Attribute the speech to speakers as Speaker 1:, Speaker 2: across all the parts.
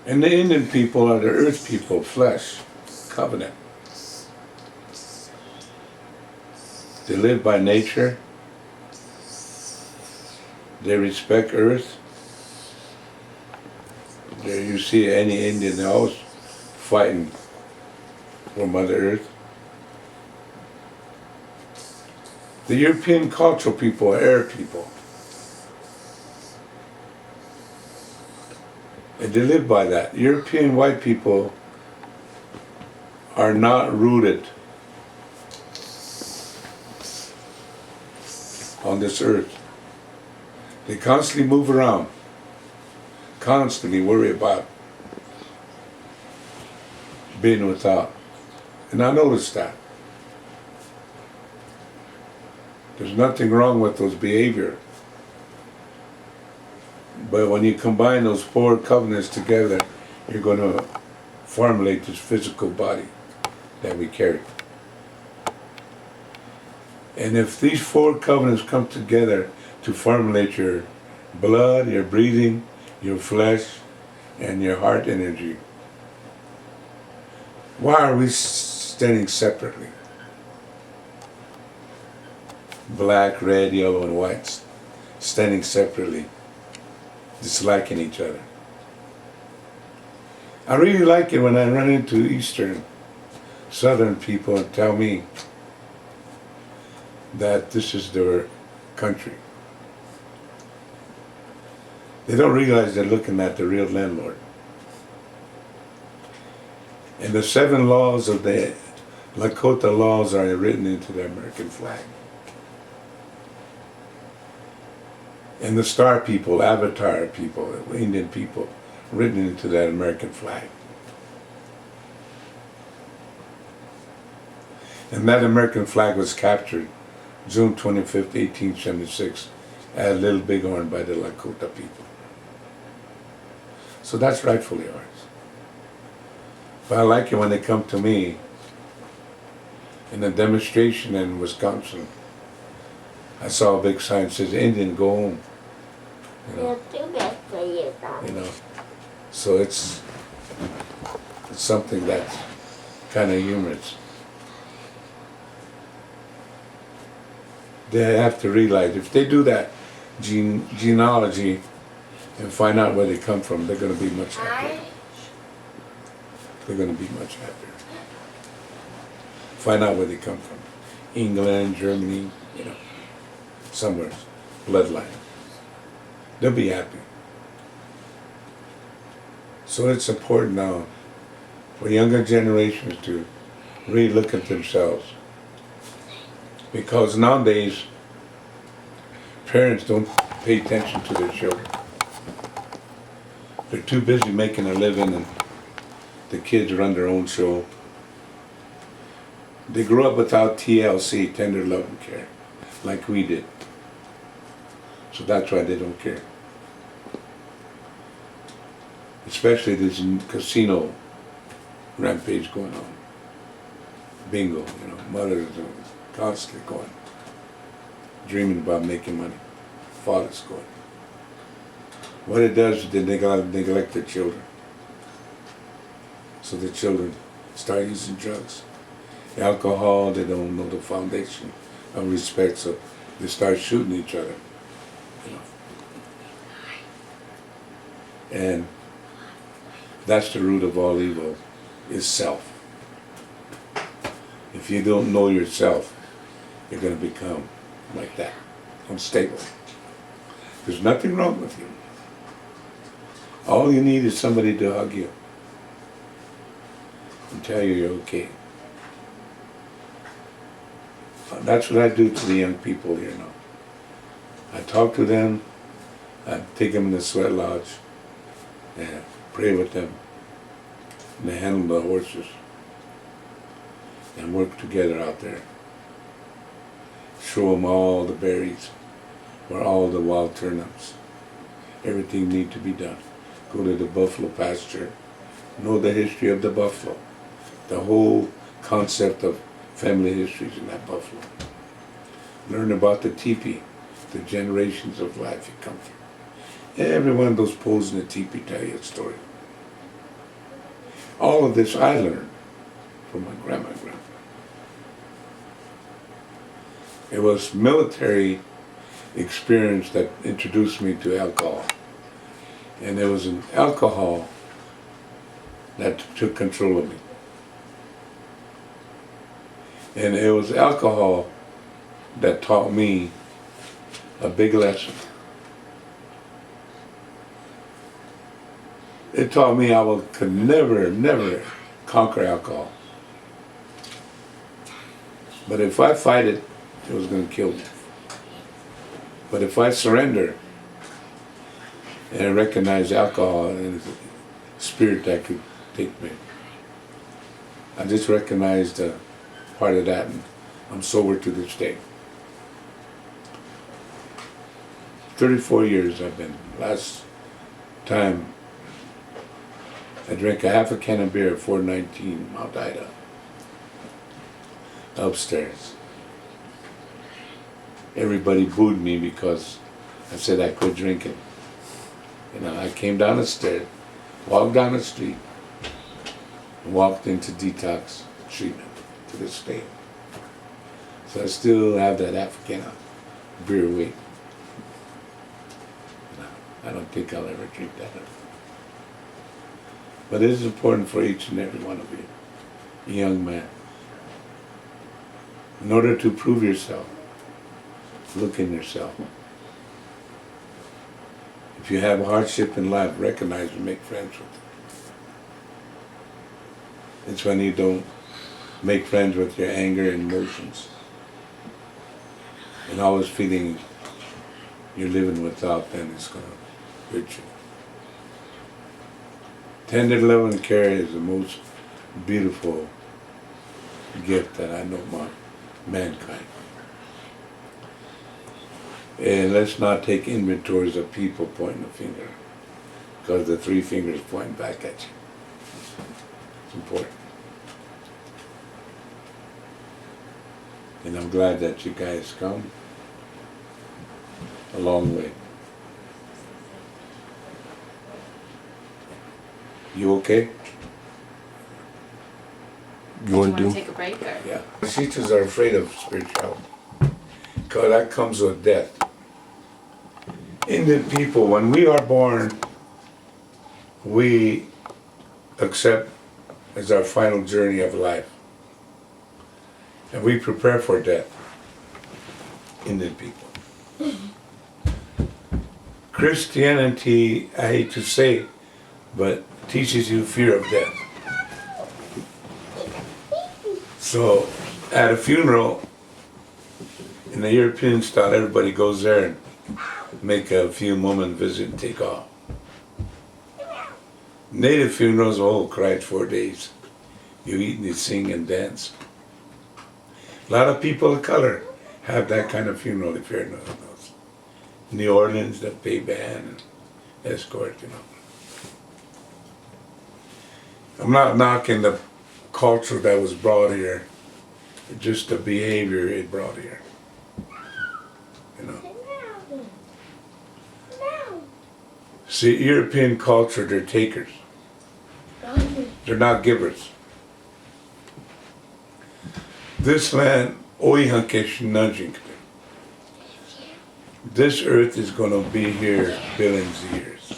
Speaker 1: And the Indian people are the earth people, flesh, covenant. They live by nature. They respect earth. There you see any Indian, they're always fighting for Mother Earth. The European cultural people are air people. And they live by that. European white people are not rooted on this earth. They constantly move around, constantly worry about being without. And I noticed that. There's nothing wrong with those behavior. But when you combine those four covenants together, you're going to formulate this physical body that we carry. And if these four covenants come together to formulate your blood, your breathing, your flesh, and your heart energy, why are we standing separately? Black, red, yellow, and white, standing separately, disliking each other. I really like it when I run into Eastern, Southern people and tell me that this is their country. They don't realize they're looking at the real landlord. And the 7 laws of the Lakota laws are written into the American flag. And the star people, avatar people, Indian people, written into that American flag. And that American flag was captured June 25th, 1876 at Little Bighorn by the Lakota people. So that's rightfully ours. But I like it when they come to me in a demonstration in Wisconsin. I saw a big sign that says, Indian, go home. You know. So it's something that's kind of humorous. They have to realize if they do that genealogy and find out where they come from, they're going to be much happier. They're going to be much happier. Find out where they come from. England, Germany, you know, somewhere, bloodline. They'll be happy. So it's important now for younger generations to really look at themselves. Because nowadays, parents don't pay attention to their children. They're too busy making a living and the kids run their own show. They grew up without TLC, tender love and care, like we did. So that's why they don't care. Especially this casino rampage going on. Bingo, you know, mothers are constantly going, dreaming about making money. Fathers going. What it does is they neglect their children. So the children start using drugs. Alcohol, they don't know the foundation of respect, so they start shooting each other. You know. And that's the root of all evil, is self. If you don't know yourself, you're going to become like that, unstable. There's nothing wrong with you. All you need is somebody to hug you and tell you you're okay. That's what I do to the young people here now. I talk to them, I take them in the sweat lodge, and pray with them, and they handle the horses, and work together out there. Show them all the berries, or all the wild turnips. Everything needs to be done. Go to the buffalo pasture, know the history of the buffalo, the whole concept of family histories in that buffalo. Learn about the teepee, the generations of life you come through. Every one of those poles in the teepee tell you a story. All of this I learned from my grandma and grandpa. It was military experience that introduced me to alcohol. And it was an alcohol that took control of me. And it was alcohol that taught me a big lesson. It taught me could never conquer alcohol. But if I fight it, it was going to kill me. But if I surrender and I recognize alcohol and a spirit that could take me, I just recognized part of that, and I'm sober to this day. 34 years I've been. Last time I drank a half a can of beer at 419 Mount Ida, upstairs. Everybody booed me because I said I quit drinking. You know, I came down the stairs, walked down the street, and walked into detox treatment to this day. So I still have that half a can of beer weight. I don't think I'll ever drink that. But it is important for each and every one of you, young man. In order to prove yourself, look in yourself. If you have hardship in life, recognize and make friends with it. It's when you don't make friends with your anger and emotions and always feeling you're living without, then it's going to hurt you. Tender love and care is the most beautiful gift that I know about mankind. And let's not take inventories of people pointing the finger, because the three fingers point back at you. It's important. And I'm glad that you guys come a long way. You okay?
Speaker 2: You want to
Speaker 3: take a break or?
Speaker 1: Yeah. Teachers are afraid of spirituality, because that comes with death. Indian people, when we are born, we accept as our final journey of life. And we prepare for death. Indian people. Christianity, I hate to say, but teaches you fear of death. So at a funeral, in the European style, everybody goes there and make a few moment visit and take off. Native funerals, cried 4 days. You eat and you sing and dance. A lot of people of color have that kind of funeral, if you're in those. New Orleans, the pay band and escort, you know. I'm not knocking the culture that was brought here, just the behavior it brought here. You know. See, European culture, they're takers. They're not givers. This land, this earth is going to be here billions of years.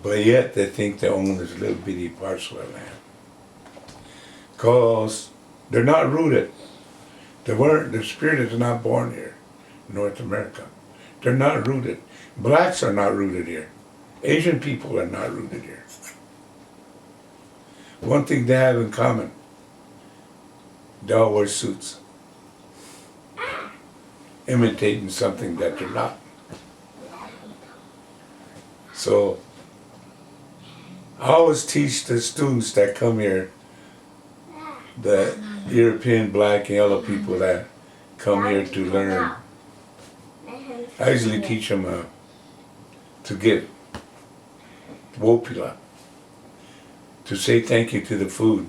Speaker 1: But yet they think they own this little bitty parcel of land. Because they're not rooted. The spirit is not born here in North America. They're not rooted. Blacks are not rooted here. Asian people are not rooted here. One thing they have in common, they all wear suits, imitating something that they're not. So I always teach the students that come here, the European black and yellow people that come here to learn, I usually teach them to give, wopila, to say thank you to the food.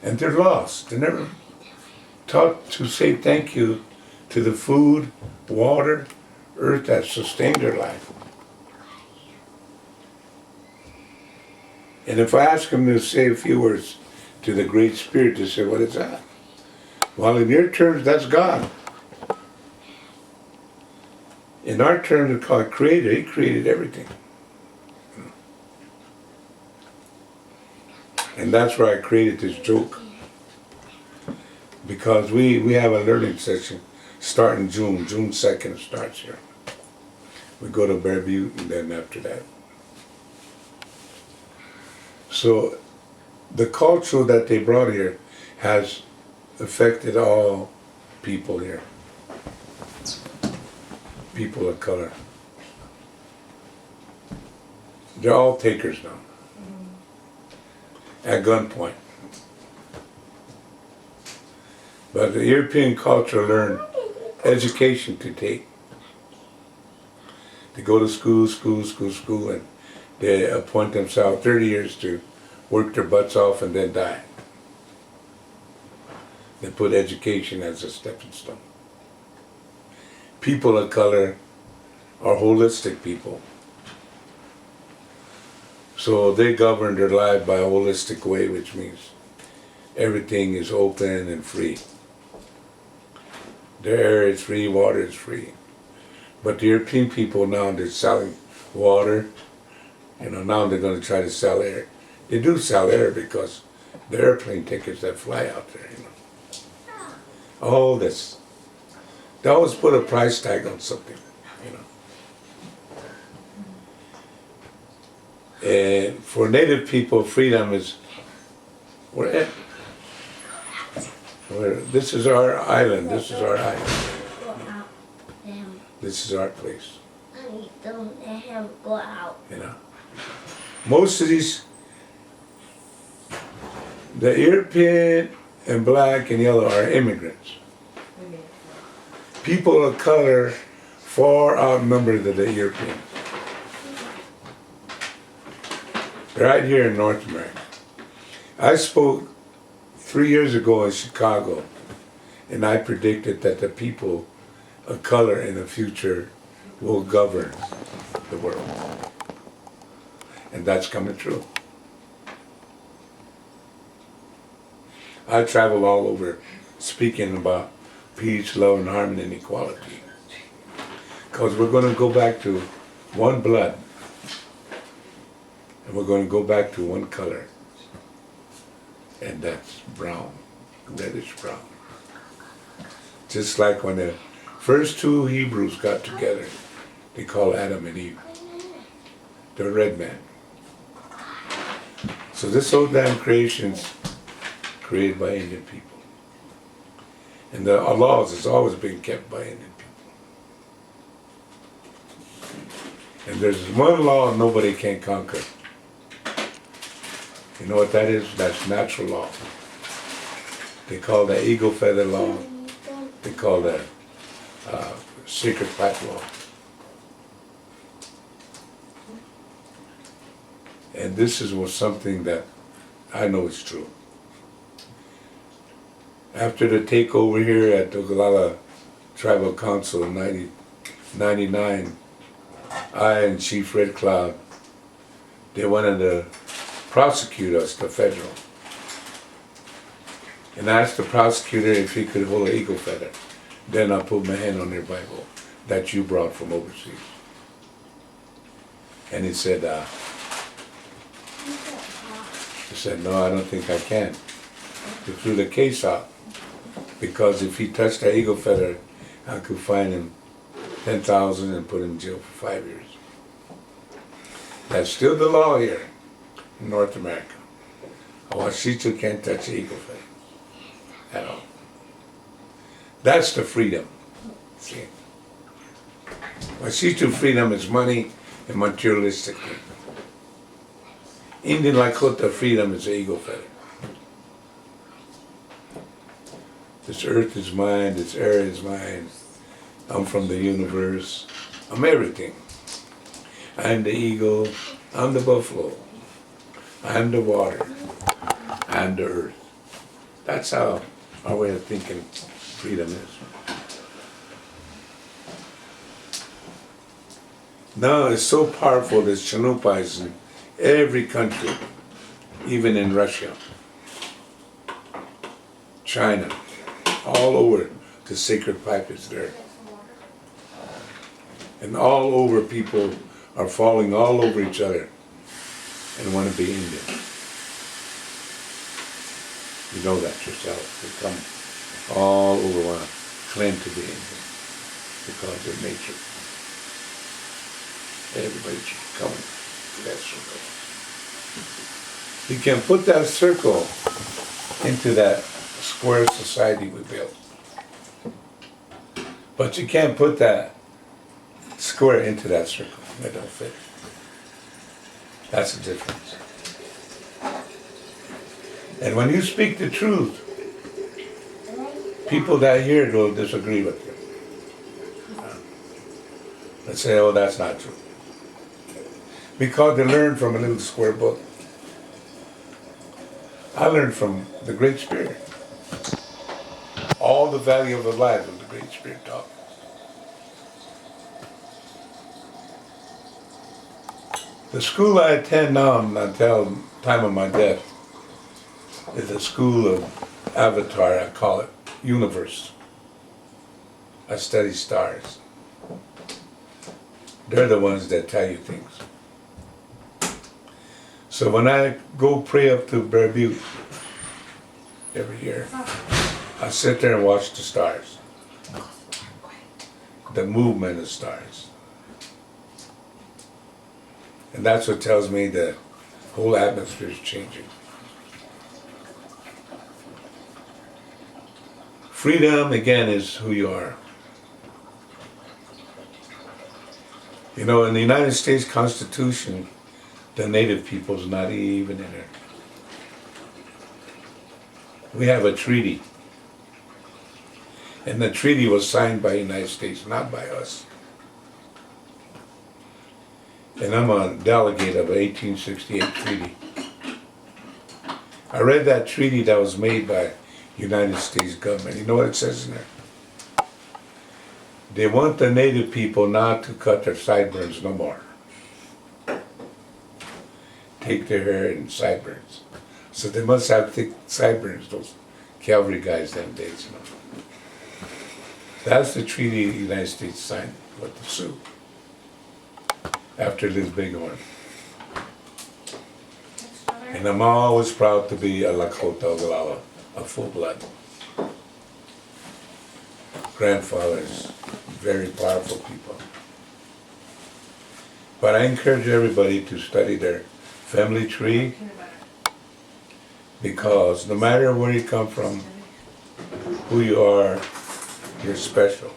Speaker 1: And they're lost. They're never taught to say thank you to the food, water, earth that sustained their life. And if I ask them to say a few words to the Great Spirit, they say, what is that? Well, in your terms, that's God. In our terms, it's called Creator. He created everything. And that's where I created this joke. Because we have a learning session starting June 2nd it starts here. We go to Bear Butte and then after that. So the culture that they brought here has affected all people here. People of color. They're all takers now. At gunpoint. But the European culture learned education to take. They go to school, and they appoint themselves 30 years to work their butts off and then die. They put education as a stepping stone. People of color are holistic people. So they govern their life by a holistic way, which means everything is open and free. The air is free, water is free. But the European people now, they're selling water. Now they're going to try to sell air. They do sell air because the airplane tickets that fly out there, All this. They always put a price tag on something, And for Native people, freedom is, this is our island, this is our island. This is our place.
Speaker 2: Don't let him go out.
Speaker 1: Most of these, the European and black and yellow are immigrants. People of color far outnumber the Europeans. Right here in North America. I spoke 3 years ago in Chicago, and I predicted that the people of color in the future will govern the world. And that's coming true. I travel all over speaking about peace, love, and harmony and equality. Because we're going to go back to one blood. And we're going to go back to one color. And that's brown, reddish brown. Just like when the first two Hebrews got together, they called Adam and Eve. The red man. So this whole damn creation's created by Indian people. And the laws has always been kept by Indian people. And there's one law nobody can conquer. You know what that is? That's natural law. They call that eagle feather law. They call that secret path law. And this was something that I know is true. After the takeover here at the Oglala Tribal Council in 1999, I and Chief Red Cloud, they wanted to prosecute us, the federal. And I asked the prosecutor if he could hold an eagle feather. Then I put my hand on their Bible that you brought from overseas. And he said, no, I don't think I can. He threw the case out because if he touched that eagle feather, I could fine him $10,000 and put him in jail for 5 years. That's still the law here in North America. A Washita can't touch the eagle feather at all. That's the freedom. See? Washita freedom is money and materialistic. Indian Lakota freedom is the eagle feather. This earth is mine, this air is mine. I'm from the universe. I'm everything. I'm the eagle, I'm the buffalo. I'm the water. I'm the earth. That's how our way of thinking freedom is. Now it's so powerful that Chanupa is in every country, even in Russia, China, all over. The sacred pipe is there. And all over people are falling all over each other and want to be Indian. You know that yourself. They come all over, want to claim to be Indian because of nature. Everybody should come to that circle. You can put that circle into that square society we built. But you can't put that square into that circle. It don't fit. That's the difference. And when you speak the truth, people that hear it will disagree with you. They say, oh, that's not true. Because they learned from a little square book. I learned from the Great Spirit. All the value of the life of the Great Spirit taught me. The school I attend now until the time of my death is a school of Avatar, I call it, universe. I study stars. They're the ones that tell you things. So when I go pray up to Bear Butte every year, I sit there and watch the stars. The movement of stars. And that's what tells me the whole atmosphere is changing. Freedom, again, is who you are. You know, in the United States Constitution, the native people's not even in it. We have a treaty. And the treaty was signed by the United States, not by us. And I'm a delegate of the 1868 treaty. I read that treaty that was made by United States government. You know what it says in there? They want the native people not to cut their sideburns no more. Take their hair in sideburns. So they must have thick sideburns, those cavalry guys them days, you know. That's the treaty the United States signed with the Sioux after this big one. And I'm always proud to be a Lakota Oglala, a full blood. Grandfathers, very powerful people. But I encourage everybody to study their family tree, because no matter where you come from, who you are, you're special.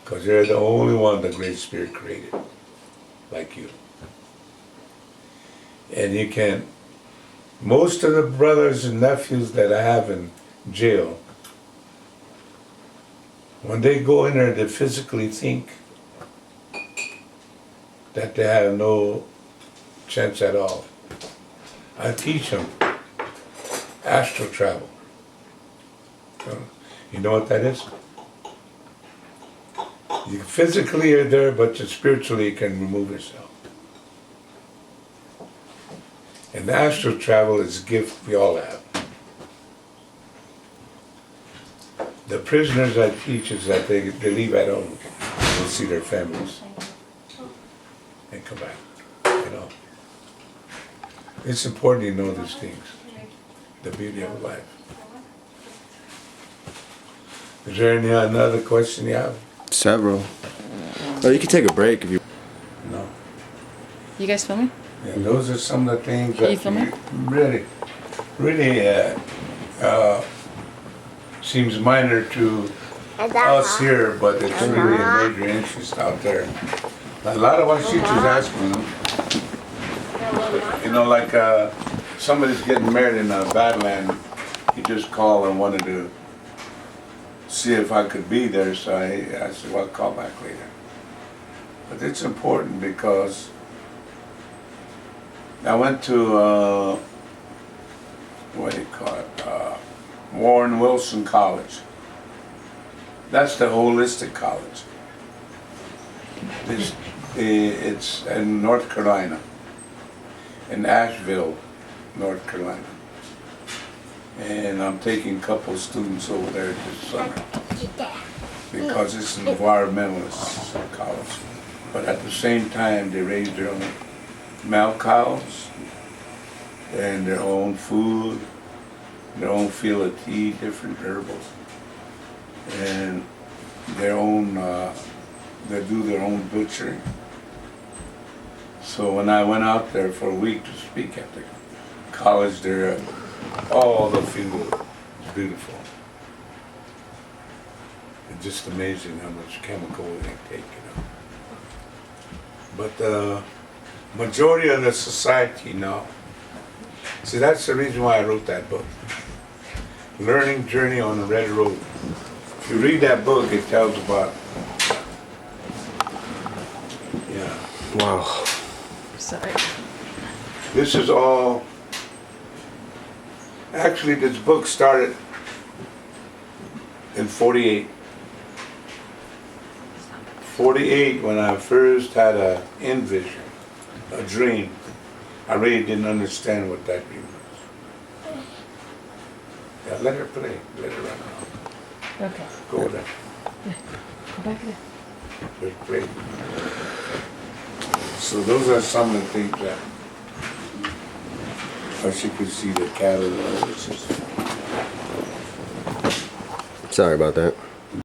Speaker 1: Because you're the only one the Great Spirit created, like you. And you can, most of the brothers and nephews that I have in jail, when they go in there, they physically think that they have no chance at all. I teach them astral travel. You know what that is? You physically are there, but spiritually you can remove yourself. And the astral travel is a gift we all have. The prisoners I teach is that they leave at home and see their families and come back, you know. It's important you know these things, the beauty of life. Is there any another question you have?
Speaker 3: Several. Oh, you can take a break if you.
Speaker 1: No.
Speaker 4: You guys filming?
Speaker 1: Yeah, those are some of the things
Speaker 4: Are you
Speaker 1: that
Speaker 4: filming?
Speaker 1: really seems minor to us here, but it's really a major interest out there. A lot of our teachers ask me, you know, like somebody's getting married in Badland, he just called and wanted to see if I could be there, so I said, well, I'll call back later. But it's important because I went to, what do you call it, Warren Wilson College. That's the holistic college. It's in North Carolina, in Asheville, North Carolina. And I'm taking a couple students over there this summer because it's an environmentalist college. But at the same time, they raise their own milk cows and their own food, their own field of tea, different herbals, and their own, they do their own butchering. So when I went out there for a week to speak at the college there, all the food is beautiful. It's just amazing how much chemical they take, But the majority of the society now, see, that's the reason why I wrote that book. Learning Journey on the Red Road. If you read that book, it tells about, yeah.
Speaker 3: Wow.
Speaker 4: Sorry.
Speaker 1: This is all, actually this book started in 48. 48 when I first had a vision, a dream. I really didn't understand what that dream was. Yeah, let her play, let her run around.
Speaker 4: Okay.
Speaker 1: Go there,
Speaker 4: Go back there.
Speaker 1: let her play. So those are some of the things that, as you can see, the cattle and all this is.
Speaker 3: Sorry about that.